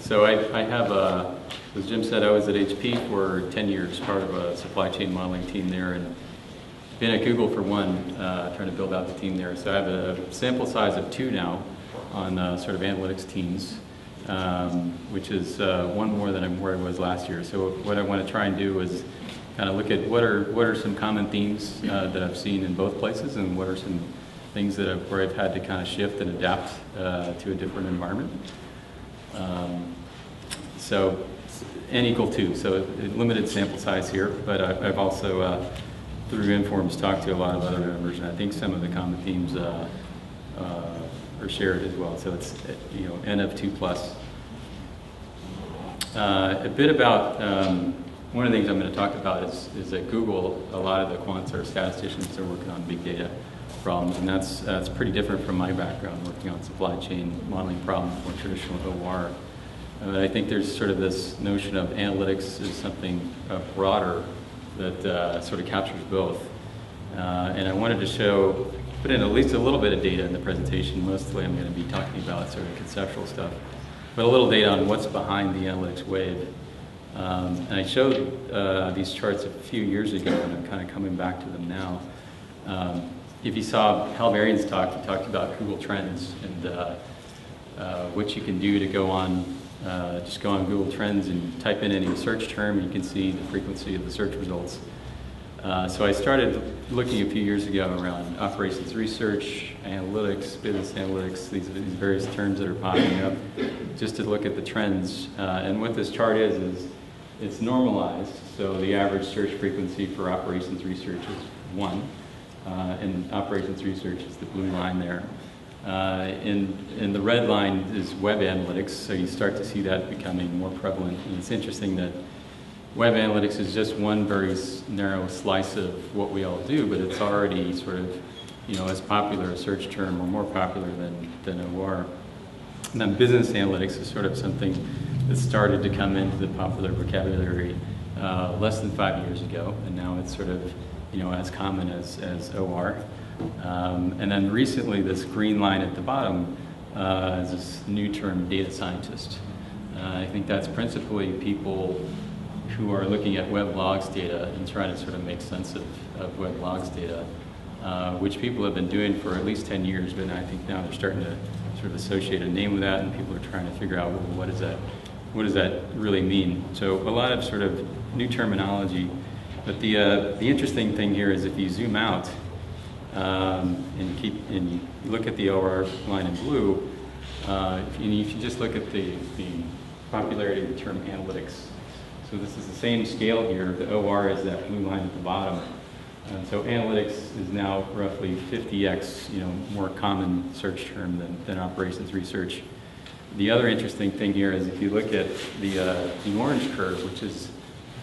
So I have, as Jim said, I was at HP for 10 years, part of a supply chain modeling team there, and been at Google for trying to build out the team there. So I have a sample size of 2 now on sort of analytics teams, which is one more than where I was last year. So what I want to try and do is kind of look at what are some common themes that I've seen in both places, and what are some things that where I've had to kind of shift and adapt to a different environment. So n equal 2, so limited sample size here, but I've also through Informs talked to a lot of other members, and I think some of the common themes are shared as well. So it's n of 2 plus. A bit about one of the things I'm going to talk about is at Google, a lot of the quants or statisticians are working on big data problems, and that's pretty different from my background, working on supply chain modeling problems, more traditional OR. I think there's sort of this notion of analytics is something broader that sort of captures both. And I wanted to put in at least a little bit of data in the presentation. Mostly I'm going to be talking about sort of conceptual stuff, but a little data on what's behind the analytics wave. And I showed these charts a few years ago, and I'm kind of coming back to them now. If you saw Hal Varian's talk, he talked about Google Trends and what you can do to go on, just go on Google Trends and type in any search term, and you can see the frequency of the search results. So I started looking a few years ago around operations research, analytics, business analytics, these various terms that are popping up, just to look at the trends. And what this chart is it's normalized, so the average search frequency for operations research is 1. And operations research is the blue line there. And the red line is web analytics, so you start to see that becoming more prevalent. And it's interesting that web analytics is just one very narrow slice of what we all do, but it's already sort of, as popular a search term or more popular than OR. And then business analytics is sort of something that started to come into the popular vocabulary less than 5 years ago, and now it's sort of as common as OR. And then recently, this green line at the bottom is this new term, data scientist. I think that's principally people who are looking at web logs data and trying to sort of make sense of web logs data, which people have been doing for at least 10 years, but I think now they're starting to sort of associate a name with that, and people are trying to figure out, well, what does that really mean? So a lot of sort of new terminology. But the interesting thing here is if you zoom out and you look at the OR line in blue, if you just look at the popularity of the term analytics. So this is the same scale here. The OR is that blue line at the bottom. And so analytics is now roughly 50x, more common search term than operations research. The other interesting thing here is if you look at the orange curve, which is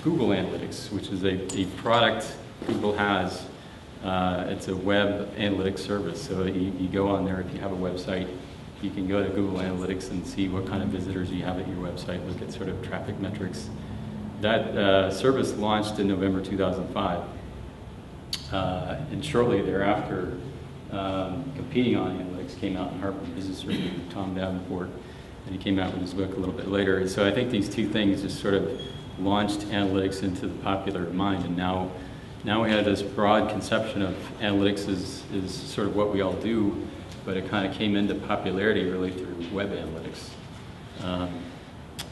Google Analytics, which is a product Google has. It's a web analytics service. So you go on there, if you have a website, you can go to Google Analytics and see what kind of visitors you have at your website, look at sort of traffic metrics. That service launched in November 2005. And shortly thereafter, competing on analytics came out in Harvard Business Review, Tom Davenport, and he came out with his book a little bit later. And so I think these two things just sort of launched analytics into the popular mind, and now we have this broad conception of analytics is sort of what we all do, but it kind of came into popularity really through web analytics.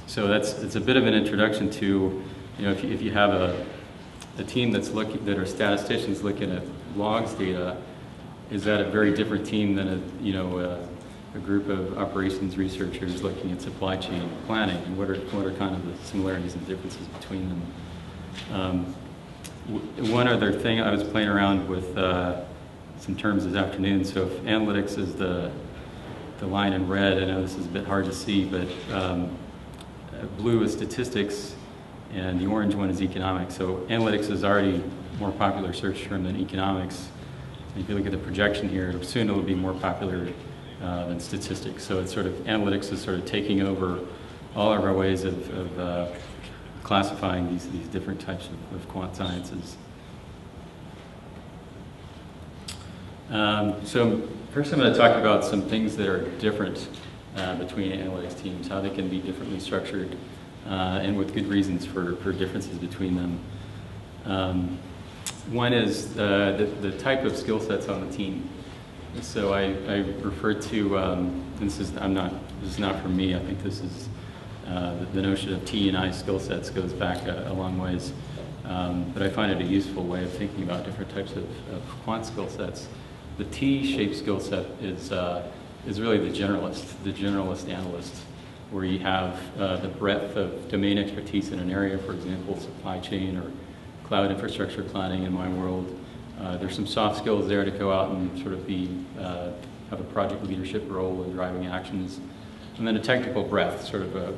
So it's a bit of an introduction to, if you have a team that are statisticians looking at logs data, is that a very different team than a group of operations researchers looking at supply chain planning, and what are kind of the similarities and differences between them. One other thing, I was playing around with some terms this afternoon. So if analytics is the line in red, I know this is a bit hard to see, but blue is statistics, and the orange one is economics. So analytics is already a more popular search term than economics. And if you look at the projection here, soon it will be more popular than statistics. So it's sort of, analytics is sort of taking over all of our ways of classifying these different types of quant sciences. So first I'm going to talk about some things that are different between analytics teams, how they can be differently structured, and with good reasons for differences between them. One is the type of skill sets on the team. So I refer to, and this is not from me, I think this is the notion of T and I skill sets goes back a long ways. But I find it a useful way of thinking about different types of quant skill sets. The T-shaped skill set is really the generalist analyst, where you have the breadth of domain expertise in an area, for example, supply chain or cloud infrastructure planning in my world. There's some soft skills there to go out and sort of have a project leadership role in driving actions. And then a technical breadth, sort of a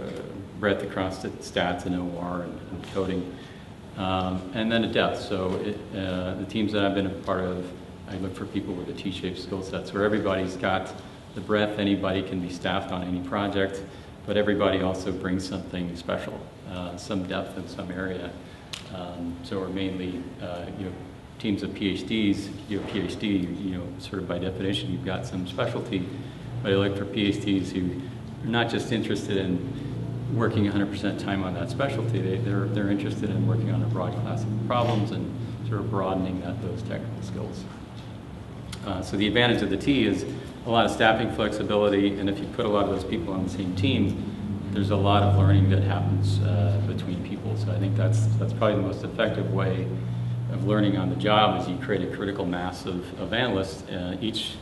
breadth across the stats and OR and coding. And then a depth. So the teams that I've been a part of, I look for people with the T-shaped skill sets where everybody's got the breadth, anybody can be staffed on any project, but everybody also brings something special, some depth in some area. So we're mainly, teams of PhDs. You have a PhD, sort of by definition, you've got some specialty. But I look for PhDs who are not just interested in working 100% time on that specialty. They're interested in working on a broad class of problems and sort of broadening those technical skills. So the advantage of the T is a lot of staffing flexibility, and if you put a lot of those people on the same team, there's a lot of learning that happens between people. So I think that's probably the most effective way of learning on the job is you create a critical mass of analysts, each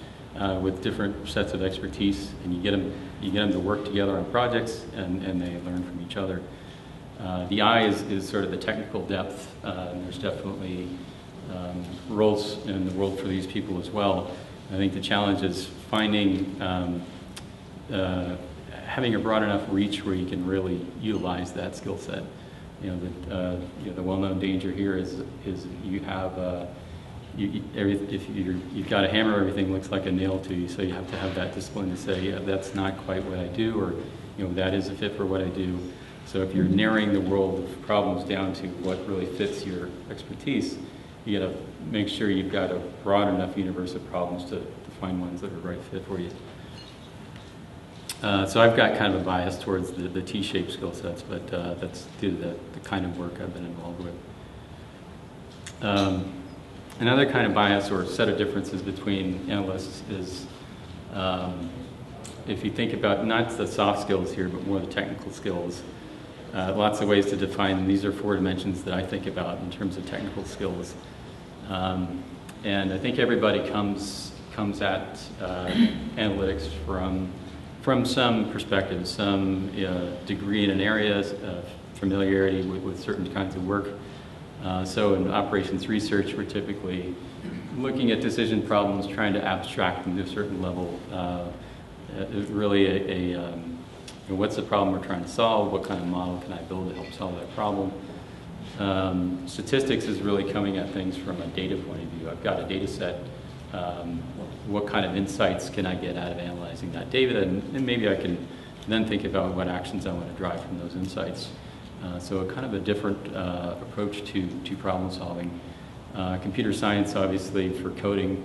with different sets of expertise, and you get them to work together on projects, and they learn from each other. The I is sort of the technical depth. There's definitely roles in the world for these people as well. I think the challenge is finding, having a broad enough reach where you can really utilize that skill set. The well-known danger here is you have if you've got a hammer, everything looks like a nail to you. So you have to have that discipline to say, yeah, that's not quite what I do, or that is a fit for what I do. So if you're narrowing the world of problems down to what really fits your expertise, you got to make sure you've got a broad enough universe of problems to find ones that are the right fit for you. So I've got kind of a bias towards the T-shaped skill sets, but that's due to the kind of work I've been involved with. Another kind of bias or set of differences between analysts is if you think about not the soft skills here, but more the technical skills. Lots of ways to define them. These are 4 dimensions that I think about in terms of technical skills. And I think everybody comes at analytics from some perspective, some degree in an area, familiarity with certain kinds of work. So in operations research, we're typically looking at decision problems, trying to abstract them to a certain level. Really what's the problem we're trying to solve? What kind of model can I build to help solve that problem? Statistics is really coming at things from a data point of view. I've got a data set. What kind of insights can I get out of analyzing that data? And maybe I can then think about what actions I want to drive from those insights. So kind of a different approach to problem solving. Computer science, obviously, for coding,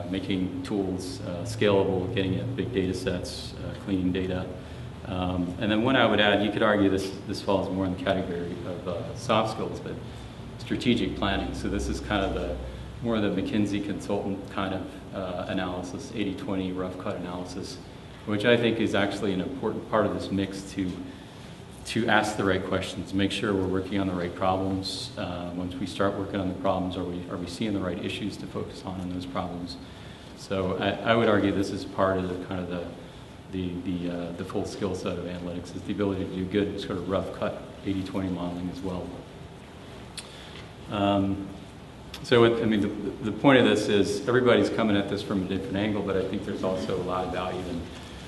making tools scalable, getting at big data sets, cleaning data. And then one I would add, you could argue this falls more in the category of soft skills, but strategic planning. So this is kind of more of the McKinsey consultant kind of analysis, 80-20 rough cut analysis, which I think is actually an important part of this mix to ask the right questions, make sure we're working on the right problems. Once we start working on the problems, are we seeing the right issues to focus on in those problems? So I would argue this is part of the full skill set of analytics, is the ability to do good sort of rough cut 80-20 modeling as well. The point of this is everybody's coming at this from a different angle, but I think there's also a lot of value in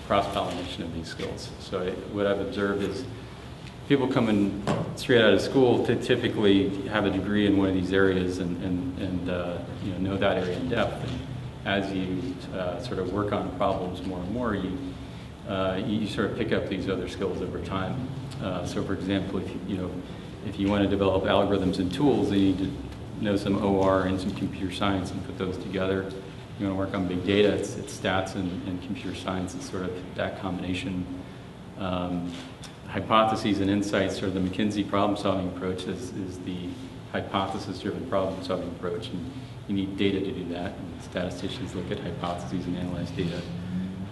cross-pollination of these skills. So what I've observed is people coming straight out of school to typically have a degree in one of these areas and know that area in depth. And as you sort of work on problems more and more, you sort of pick up these other skills over time. So, for example, if you want to develop algorithms and tools, you need to know some OR and some computer science and put those together. you want to work on big data, it's stats and computer science. It's sort of that combination. Hypotheses and insights, or the McKinsey problem-solving approach, is the hypothesis-driven problem-solving approach, and you need data to do that. And statisticians look at hypotheses and analyze data.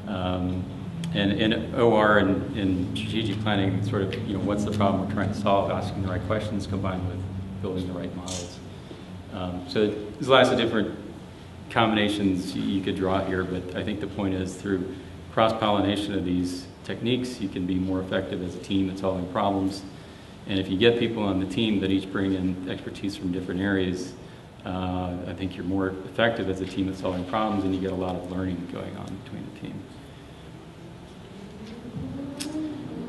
And in OR and in strategic planning, sort of, what's the problem we're trying to solve, asking the right questions combined with building the right models. So there's lots of different combinations you could draw here, but I think the point is, through cross-pollination of these techniques, you can be more effective as a team at solving problems. And if you get people on the team that each bring in expertise from different areas, I think you're more effective as a team at solving problems, and you get a lot of learning going on between the team.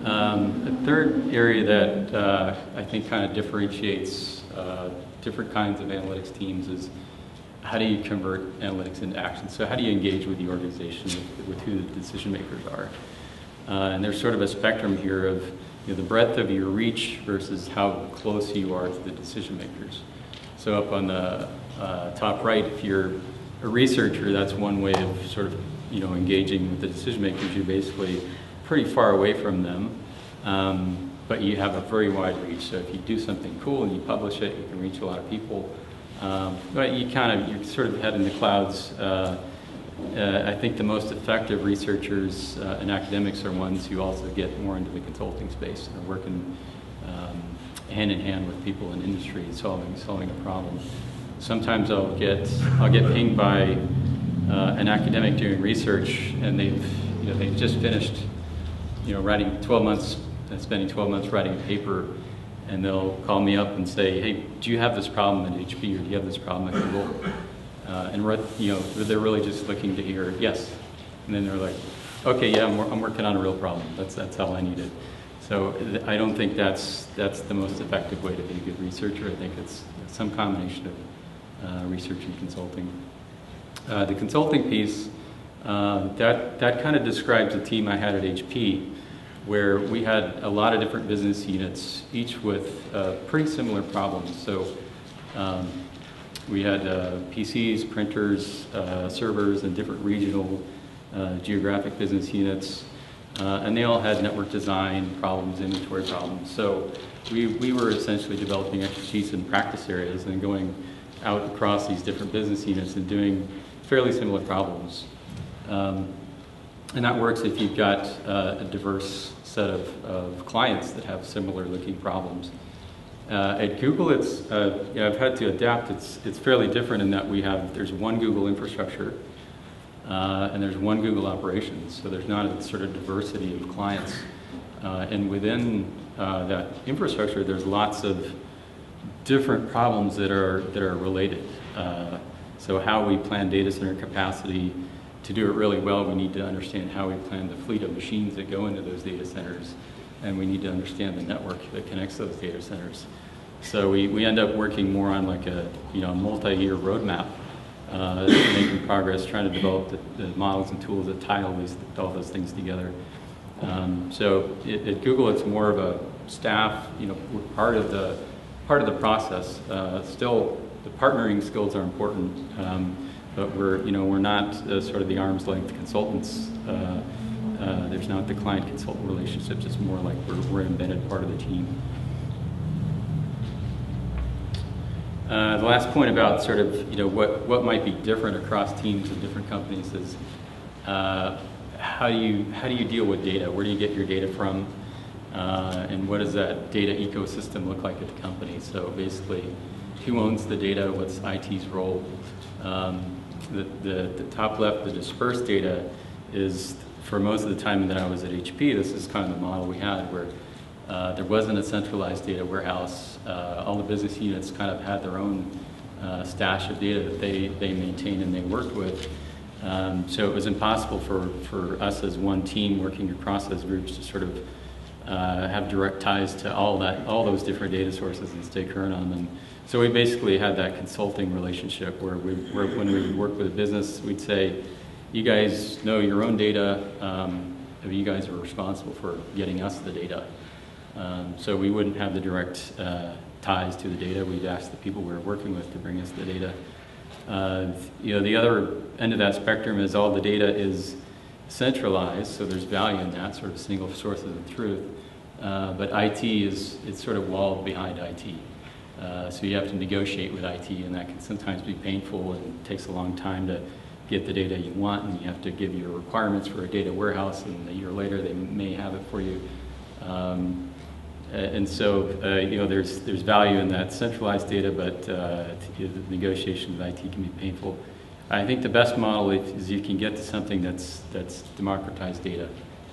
A third area that I think kind of differentiates different kinds of analytics teams is, how do you convert analytics into action? So how do you engage with the organization, with who the decision makers are? And there's sort of a spectrum here of the breadth of your reach versus how close you are to the decision makers. So up on the top right, if you're a researcher, that's one way of sort of engaging with the decision makers. You're basically pretty far away from them, but you have a very wide reach. So if you do something cool and you publish it, you can reach a lot of people. But you're sort of head in the clouds. I think the most effective researchers and academics are ones who also get more into the consulting space and are working hand in hand with people in industry solving a problem. Sometimes I'll get pinged by an academic doing research, and they've just finished writing 12 months, spending 12 months writing a paper, and they'll call me up and say, hey, do you have this problem at HP, or do you have this problem at Google? And they're really just looking to hear yes, and then they're like, okay, yeah, I'm working on a real problem. That's all I needed. So I don't think that's the most effective way to be a good researcher. I think it's some combination of research and consulting. The consulting piece, that kind of describes the team I had at HP, where we had a lot of different business units, each with pretty similar problems. So we had PCs, printers, servers, and different regional geographic business units. And they all had network design problems, inventory problems. So we were essentially developing expertise in practice areas and going out across these different business units and doing fairly similar problems. And that works if you've got a diverse set of clients that have similar looking problems. At Google, I've had to adapt. It's fairly different in that there's one Google infrastructure, and there's one Google operations. So there's not a sort of diversity of clients. And within that infrastructure, there's lots of different problems that are related. So how we plan data center capacity, to do it really well, we need to understand how we plan the fleet of machines that go into those data centers, and we need to understand the network that connects those data centers. So we end up working more on like a multi-year roadmap, making progress, trying to develop the models and tools that tie all those things together. So at Google, it's more of a staff. We're part of the process. Still, the partnering skills are important, but we're not sort of the arm's length consultants. There's not the client-consultant relationships. It's more like we're an embedded part of the team. The last point about sort of what might be different across teams in different companies is how do you deal with data? Where do you get your data from? And what does that data ecosystem look like at the company? So basically, who owns the data? What's IT's role? The top left, the dispersed data, is, for most of the time that I was at HP, this is kind of the model we had, where there wasn't a centralized data warehouse. All the business units kind of had their own stash of data that they maintained and they worked with. So it was impossible for us as one team working across those groups to sort of have direct ties to all those different data sources and stay current on them. So we basically had that consulting relationship where when we would work with a business, we'd say, you guys know your own data, you guys are responsible for getting us the data. So we wouldn't have the direct ties to the data. We'd ask the people we were working with to bring us the data. The other end of that spectrum is all the data is centralized, so there's value in that, sort of single sources of truth. But IT it's sort of walled behind IT. So you have to negotiate with IT, and that can sometimes be painful and takes a long time to get the data you want, and you have to give your requirements for a data warehouse, and a year later they may have it for you. And so there's value in that centralized data, but the negotiation with IT can be painful. I think the best model is you can get to something that's democratized data,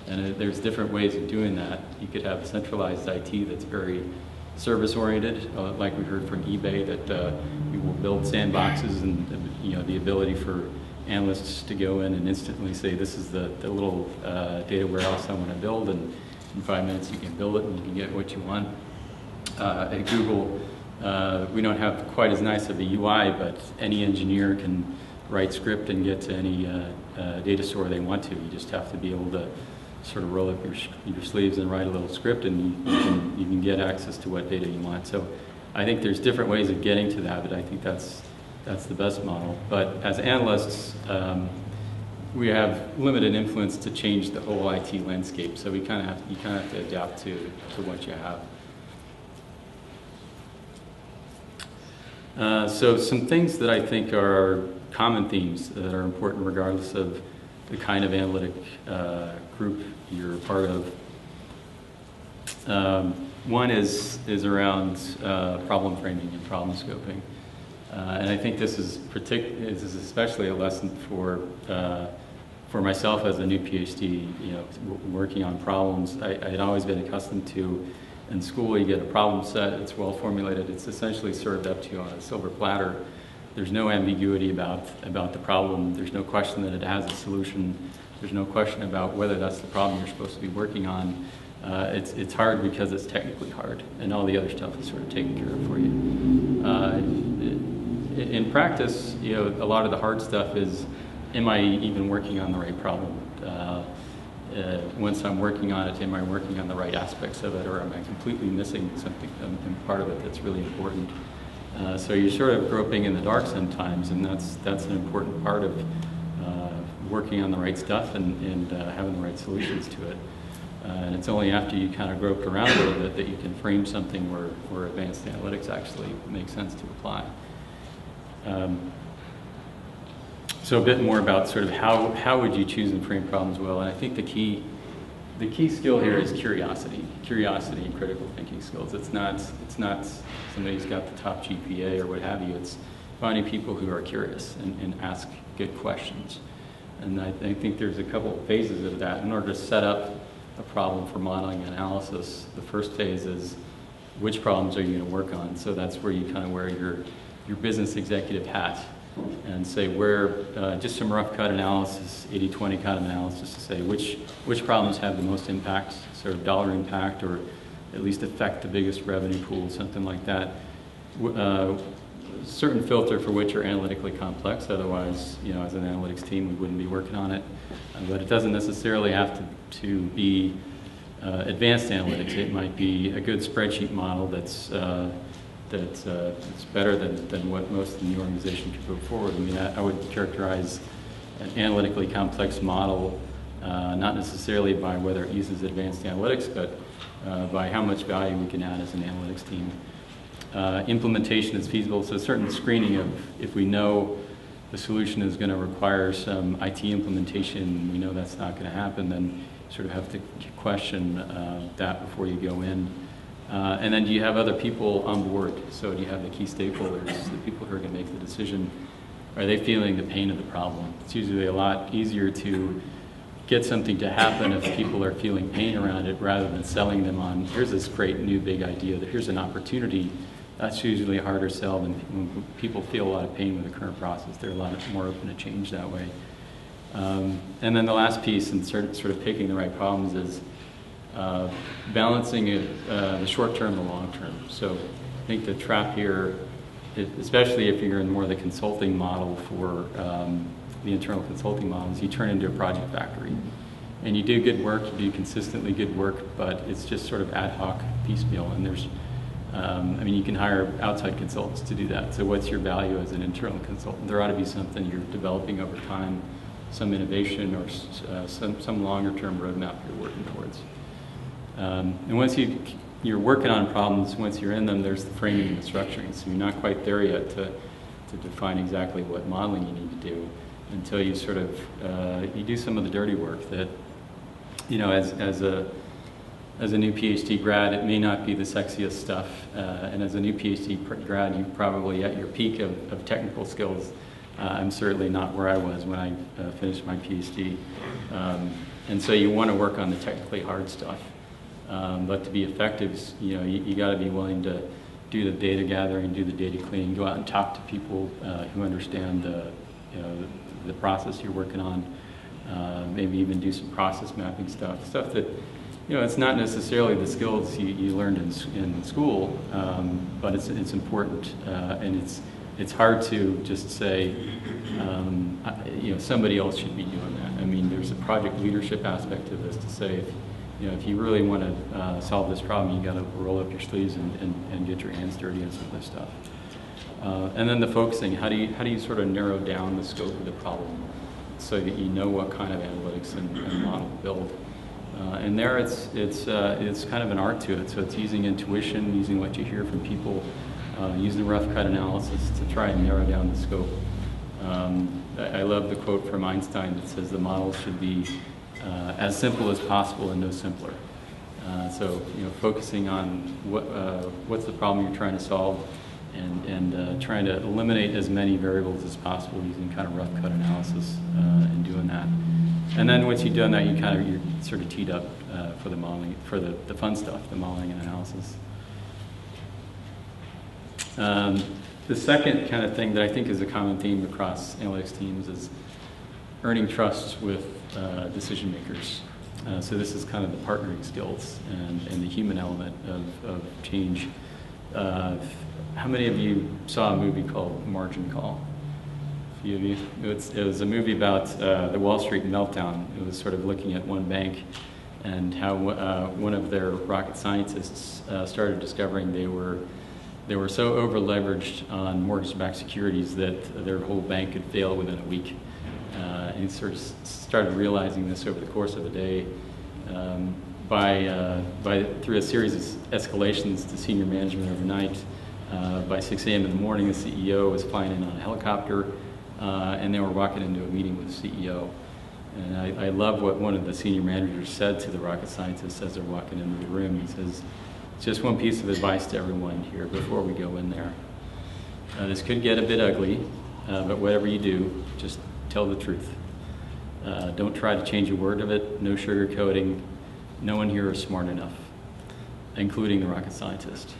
and there's different ways of doing that. You could have centralized IT that's very service-oriented, like we heard from eBay, that we will build sandboxes and the ability for analysts to go in and instantly say, this is the little data warehouse I want to build, and in 5 minutes you can build it and you can get what you want. At Google, we don't have quite as nice of a UI, but any engineer can write script and get to any data store they want to. You just have to be able to sort of roll up your sleeves and write a little script, and you can get access to what data you want. So I think there's different ways of getting to that, but I think that's the best model. But as analysts, we have limited influence to change the whole IT landscape. So you kind of have to adapt to what you have. So some things that I think are common themes that are important regardless of the kind of analytic group you're a part of. One is around problem framing and problem scoping. And I think this is especially a lesson for myself as a new PhD, working on problems. I had always been accustomed to, in school you get a problem set, it's well formulated, it's essentially served up to you on a silver platter. There's no ambiguity about the problem, there's no question that it has a solution, there's no question about whether that's the problem you're supposed to be working on. It's hard because it's technically hard, and all the other stuff is sort of taken care of for you. In practice, a lot of the hard stuff is, am I even working on the right problem? Once I'm working on it, am I working on the right aspects of it, or am I completely missing something, part of it that's really important? So you're sort of groping in the dark sometimes, and that's an important part of working on the right stuff and having the right solutions to it. And it's only after you kind of grope around a little bit that you can frame something where advanced analytics actually makes sense to apply. So a bit more about sort of how would you choose and frame problems well, and I think the key skill here is curiosity and critical thinking skills. It's not somebody who's got the top GPA or what have you. It's finding people who are curious and ask good questions. And I think there's a couple of phases of that. In order to set up a problem for modeling and analysis, the first phase is which problems are you going to work on. So that's where you kind of wear your business executive hat and say just some rough cut analysis, 80-20 kind of analysis to say which problems have the most impact, sort of dollar impact, or at least affect the biggest revenue pool, something like that. Certain filter for which are analytically complex, otherwise, as an analytics team, we wouldn't be working on it. But it doesn't necessarily have to be advanced analytics. It might be a good spreadsheet model that's better than what most in the organization could put forward. I mean, I would characterize an analytically complex model not necessarily by whether it uses advanced analytics, but by how much value we can add as an analytics team. Implementation is feasible, so certain screening of if we know the solution is going to require some IT implementation, we know that's not going to happen, then you sort of have to question that before you go in. And then do you have other people on board? So do you have the key stakeholders, the people who are going to make the decision? Are they feeling the pain of the problem? It's usually a lot easier to get something to happen if people are feeling pain around it rather than selling them on, here's this great new big idea, that here's an opportunity. That's usually a harder sell than when people feel a lot of pain with the current process. They're a lot more open to change that way. And then the last piece, and sort of picking the right problems, is balancing the short term and the long term. So I think the trap here, especially if you're in more of the consulting model for the internal consulting models, you turn into a project factory. And you do good work, you do consistently good work, but it's just sort of ad hoc, piecemeal, and there's I mean, you can hire outside consultants to do that. So what's your value as an internal consultant? There ought to be something you're developing over time, some innovation or some longer term roadmap you're working towards. And once you're working on problems, once you're in them, there's the framing and the structuring. So you're not quite there yet to define exactly what modeling you need to do until you sort of, you do some of the dirty work that, as a new PhD grad, it may not be the sexiest stuff. And as a new PhD grad, you're probably at your peak of technical skills. I'm certainly not where I was when I finished my PhD. And so you want to work on the technically hard stuff. But to be effective, you got to be willing to do the data gathering, do the data cleaning, go out and talk to people who understand the process you're working on. Maybe even do some process mapping stuff that, it's not necessarily the skills you learned in school, but it's important, and it's hard to just say, somebody else should be doing that. I mean, there's a project leadership aspect to this to say, if you really want to solve this problem, you got to roll up your sleeves and get your hands dirty on some of this stuff. And then the focusing, how do you sort of narrow down the scope of the problem so that you know what kind of analytics and model to build? And there it's kind of an art to it. So it's using intuition, using what you hear from people, using rough cut analysis to try and narrow down the scope. I love the quote from Einstein that says the model should be as simple as possible and no simpler. So focusing on what's the problem you're trying to solve, and trying to eliminate as many variables as possible using kind of rough cut analysis and doing that. And then once you've done that, you're sort of teed up for the modeling, for the fun stuff, the modeling and analysis. The second kind of thing that I think is a common theme across analytics teams is earning trust with decision makers. So this is kind of the partnering skills and the human element of change. How many of you saw a movie called Margin Call? A few of you. It was a movie about the Wall Street meltdown. It was sort of looking at one bank and how one of their rocket scientists started discovering they were so over-leveraged on mortgage-backed securities that their whole bank could fail within a week. And he sort of started realizing this over the course of a day through a series of escalations to senior management overnight. By 6 a.m. in the morning, the CEO was flying in on a helicopter, and they were walking into a meeting with the CEO. And I love what one of the senior managers said to the rocket scientists as they're walking into the room. He says, "Just one piece of advice to everyone here before we go in there. This could get a bit ugly, but whatever you do, just tell the truth. Don't try to change a word of it, no sugarcoating. No one here is smart enough, including the rocket scientist."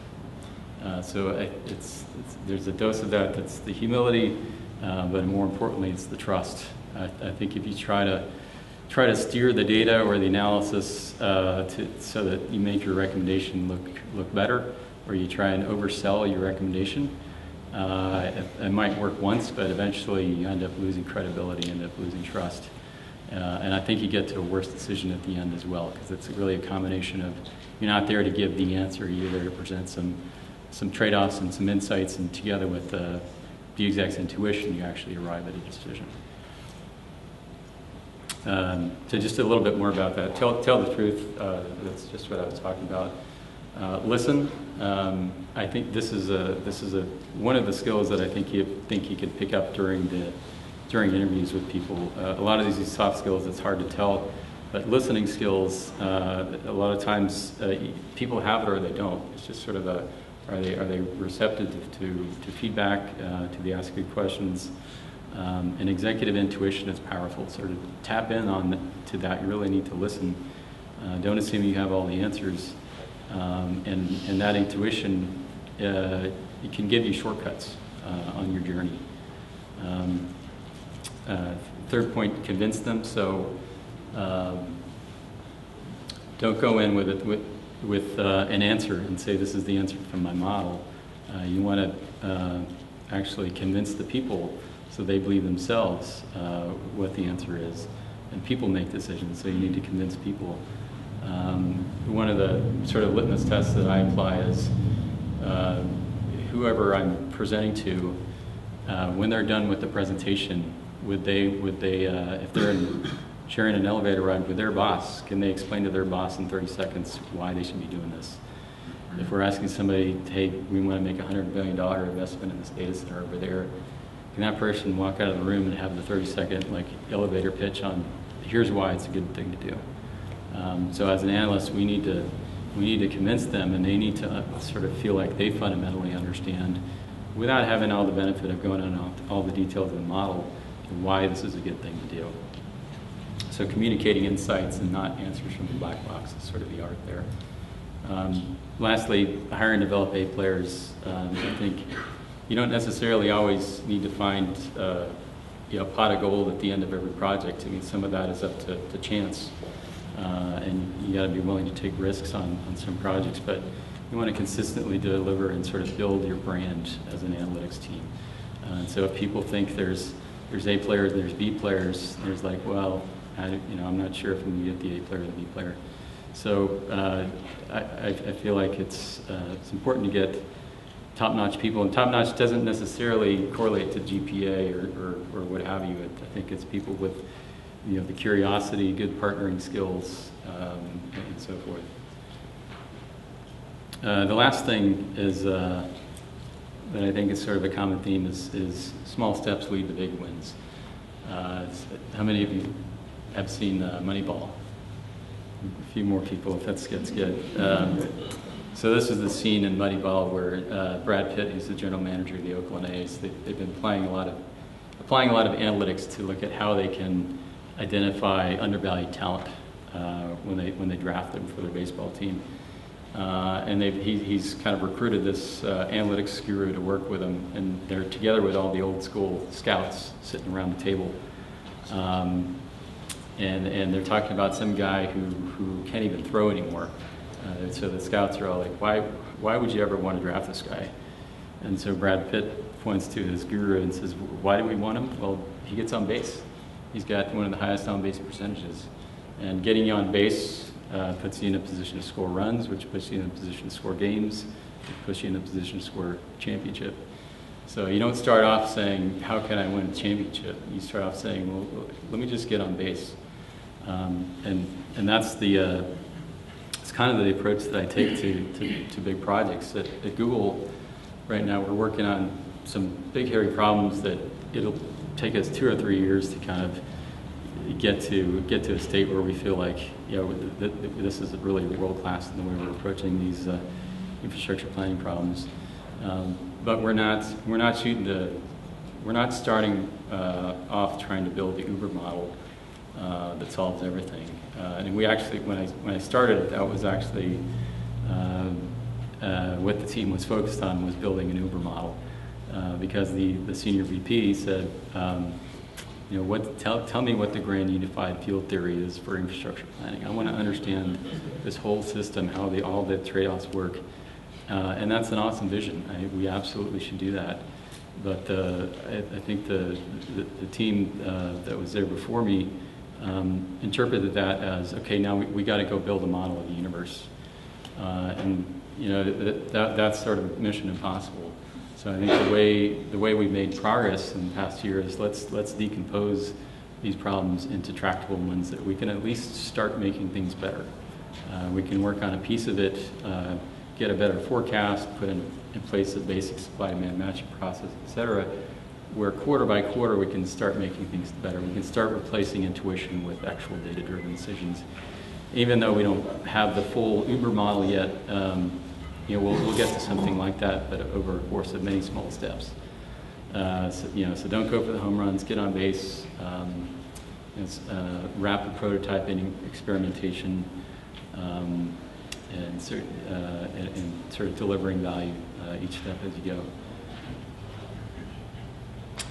So there's a dose of that. That's the humility, but more importantly, it's the trust. I think if you try to steer the data or the analysis so that you make your recommendation look better, or you try and oversell your recommendation, it might work once, but eventually you end up losing credibility, end up losing trust. And I think you get to a worse decision at the end as well, because it's really a combination of you're not there to give the answer, you're there to present some trade-offs and some insights, and together with the exec's intuition, you actually arrive at a decision. So just a little bit more about that. Tell the truth. That's just what I was talking about. Listen. I think this is one of the skills that I think you could pick up during interviews with people. A lot of these soft skills, it's hard to tell, but listening skills, a lot of times people have it or they don't. It's just sort of are they receptive to feedback, to the asked good questions. And executive intuition is powerful. Sort of tap in to that. You really need to listen. Don't assume you have all the answers. And that intuition, it can give you shortcuts on your journey. Third point, convince them. So don't go in with an answer and say this is the answer from my model. You want to actually convince the people so they believe themselves what the answer is. And people make decisions, so you need to convince people. One of the sort of litmus tests that I apply is whoever I'm presenting to, when they're done with the presentation, would they if they're sharing an elevator ride with their boss, can they explain to their boss in 30 seconds why they should be doing this? If we're asking somebody, hey, we want to make a $100 billion investment in this data center over there, can that person walk out of the room and have the 30-second like elevator pitch on here's why it's a good thing to do? So as an analyst, we need to convince them, and they need to sort of feel like they fundamentally understand, without having all the benefit of going on all the details of the model, why this is a good thing to do. So communicating insights and not answers from the black box is sort of the art there. Lastly, hire and develop A players. I think you don't necessarily always need to find a pot of gold at the end of every project. I mean, some of that is up to chance, and you got to be willing to take risks on some projects. But you want to consistently deliver and sort of build your brand as an analytics team. And so if people think there's A players, there's B players, there's like, well, I'm not sure if I'm going to get the A player or the B player. So I feel like it's important to get top-notch people, and top-notch doesn't necessarily correlate to GPA or what have you. I think it's people with the curiosity, good partnering skills, and so forth. The last thing is that I think is sort of a common theme is small steps lead to big wins. How many of you have seen Moneyball? A few more people, if that's good. So this is the scene in Moneyball where Brad Pitt, who's the general manager of the Oakland A's, they've been applying a lot of analytics to look at how they can identify undervalued talent when they draft them for their baseball team. And he's kind of recruited this analytics guru to work with him, and they're together with all the old school scouts sitting around the table. And they're talking about some guy who can't even throw anymore. So the scouts are all like, why would you ever want to draft this guy? And so Brad Pitt points to his guru and says, why do we want him? Well, he gets on base. He's got one of the highest on-base percentages. And getting you on base puts you in a position to score runs, which puts you in a position to score games, which puts you in a position to score a championship. So you don't start off saying, how can I win a championship? You start off saying, well, let me just get on base. And that's it's kind of the approach that I take to big projects. At Google, right now, we're working on some big, hairy problems that it'll take us 2 or 3 years to kind of get to a state where we feel like this is really world class in the way we're approaching these infrastructure planning problems. But we're not starting off trying to build the Uber model that solves everything. And we actually, when I started, that was actually what the team was focused on, was building an Uber model, because the senior VP said, tell me what the grand unified field theory is for infrastructure planning. I want to understand this whole system, how all the trade-offs work. And that's an awesome vision. We absolutely should do that. But I think the team that was there before me interpreted that as, okay, now we got to go build a model of the universe. And that's sort of mission impossible. So I think the way we've made progress in the past year is let's decompose these problems into tractable ones that we can at least start making things better. We can work on a piece of it, get a better forecast, put in place a basic supply-demand matching process, et cetera, where quarter by quarter we can start making things better. We can start replacing intuition with actual data-driven decisions. Even though we don't have the full Uber model yet, we'll get to something like that, but over a course of many small steps. So don't go for the home runs, get on base, rapid prototyping, experimentation, and sort of delivering value each step as you go.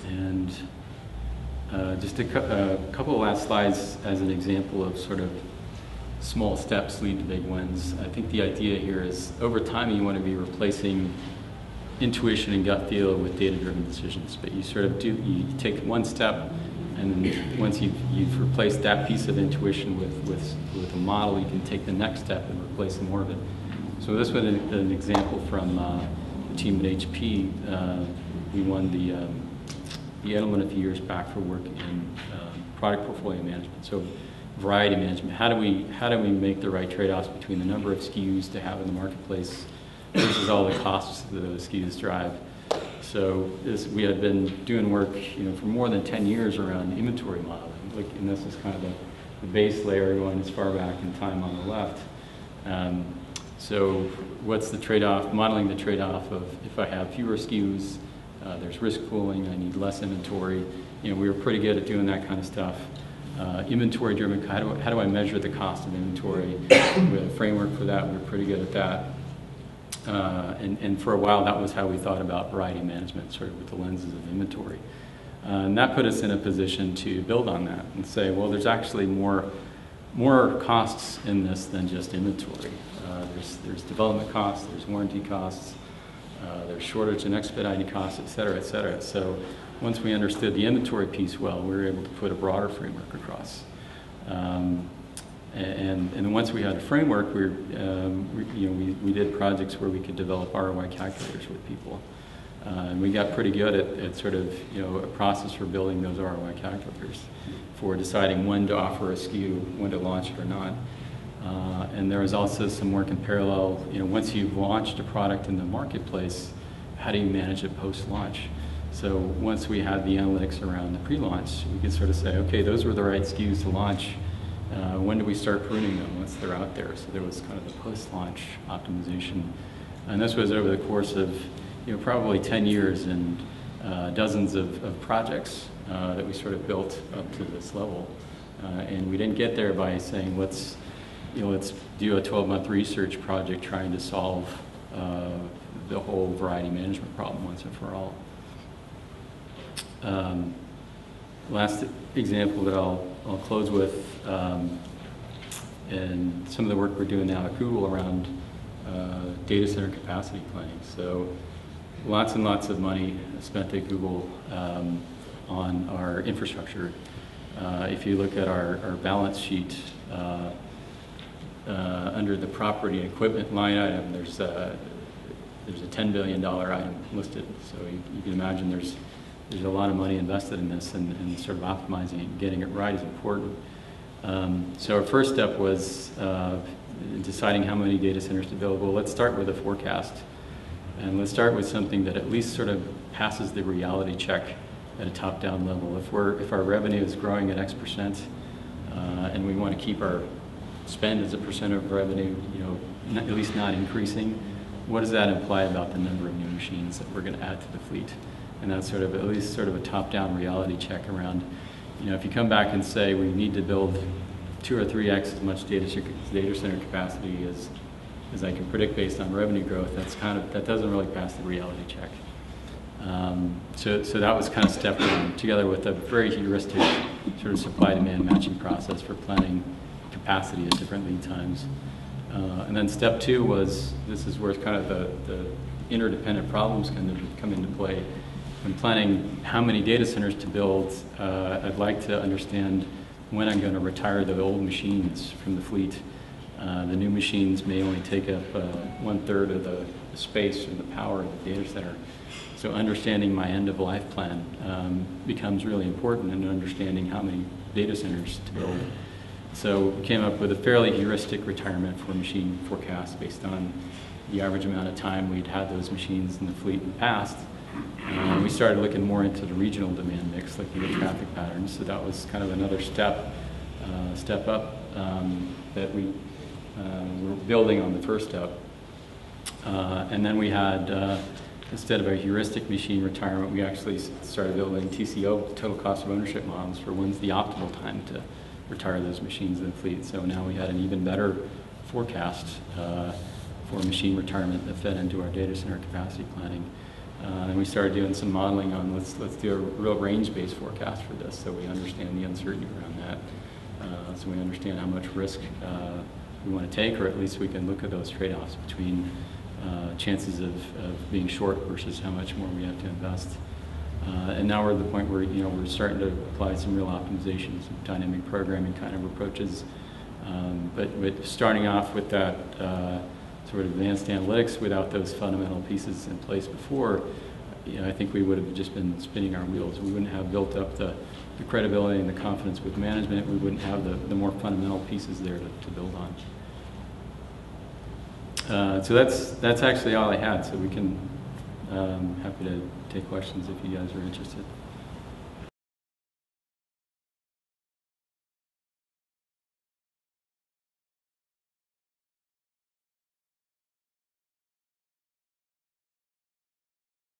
And just a couple of last slides as an example of sort of small steps lead to big wins. I think the idea here is over time you want to be replacing intuition and gut feel with data-driven decisions. But you sort of you take one step, and then once you've replaced that piece of intuition with a model, you can take the next step and replace more of it. So this was an example from team at HP, we won the Edelman a few years back for work in product portfolio management. So variety management. How do we make the right trade-offs between the number of SKUs to have in the marketplace versus all the costs that those SKUs drive? So we had been doing work, for more than 10 years around inventory modeling. And this is kind of the base layer going as far back in time on the left. So what's the trade-off? Modeling the trade-off of if I have fewer SKUs, there's risk pooling, I need less inventory. We were pretty good at doing that kind of stuff. Inventory-driven, how do I measure the cost of inventory? We had a framework for that. We were pretty good at that. And for a while, that was how we thought about variety management, sort of with the lenses of inventory. And that put us in a position to build on that and say, well, there's actually more costs in this than just inventory. There's development costs, there's warranty costs, there's shortage and expediting costs, et cetera, et cetera. So once we understood the inventory piece well, we were able to put a broader framework across. And once we had a framework, we did projects where we could develop ROI calculators with people. And we got pretty good at sort of, a process for building those ROI calculators for deciding when to offer a SKU, when to launch it or not. And there was also some work in parallel, once you've launched a product in the marketplace, how do you manage it post-launch? So once we had the analytics around the pre-launch, we could sort of say, okay, those were the right SKUs to launch. When do we start pruning them once they're out there? So there was kind of the post-launch optimization. And this was over the course of probably 10 years and dozens of projects that we sort of built up to this level. And we didn't get there by saying, let's do a 12-month research project trying to solve the whole variety management problem once and for all. Last example that I'll close with, and some of the work we're doing now at Google around data center capacity planning. So lots and lots of money spent at Google on our infrastructure. If you look at our balance sheet, under the property and equipment line item, there's a $10 billion item listed. So you can imagine there's a lot of money invested in this, and sort of optimizing it and getting it right is important. So our first step was deciding how many data centers to build. Well, let's start with a forecast. And let's start with something that at least sort of passes the reality check at a top-down level. If our revenue is growing at X%, and we want to keep our spend as a percent of revenue, at least not increasing, what does that imply about the number of new machines that we're going to add to the fleet? And that's sort of at least sort of a top-down reality check around, if you come back and say we need to build 2 or 3x as much data center capacity as I can predict based on revenue growth, that doesn't really pass the reality check. So that was kind of step one, together with a very heuristic sort of supply-demand matching process for planning capacity at different lead times. And then step two was, this is where kind of the interdependent problems come into play. When planning how many data centers to build, I'd like to understand when I'm going to retire the old machines from the fleet. The new machines may only take up 1/3 of the space and the power of the data center. So understanding my end-of-life plan becomes really important in understanding how many data centers to build. So we came up with a fairly heuristic retirement for machine forecast based on the average amount of time we'd had those machines in the fleet in the past. We started looking more into the regional demand mix, looking at traffic patterns. So that was kind of another step up that we were building on the first step. And then we had, instead of a heuristic machine retirement, we actually started building TCO, total cost of ownership models, for when's the optimal time to retire those machines in the fleet. So now we had an even better forecast for machine retirement that fed into our data center capacity planning. And we started doing some modeling on let's do a real range-based forecast for this, so we understand the uncertainty around that. So we understand how much risk we want to take, or at least we can look at those trade-offs between chances of being short versus how much more we have to invest. And now we're at the point where we're starting to apply some real optimization, some dynamic programming kind of approaches. But starting off with that sort of advanced analytics without those fundamental pieces in place before, I think we would have just been spinning our wheels. We wouldn't have built up the credibility and the confidence with management. We wouldn't have the more fundamental pieces there to build on. So that's actually all I had. So we can happy to take questions if you guys are interested.